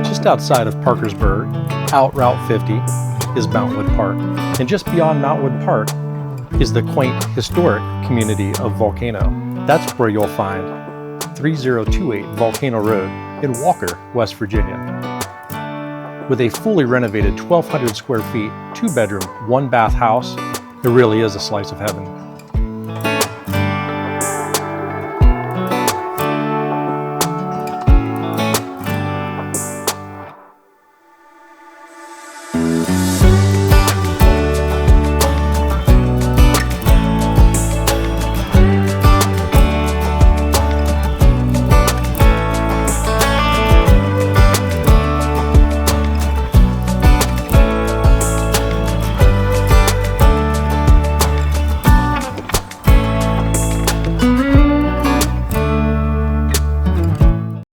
Just outside of Parkersburg, out Route 50, is Mountwood Park. And just beyond Mountwood Park is the quaint, historic community of Volcano. That's where you'll find 3028 Volcano Road in Walker, West Virginia. With a fully renovated 1,200 square feet, 2-bedroom, 1-bath house, it really is a slice of heaven.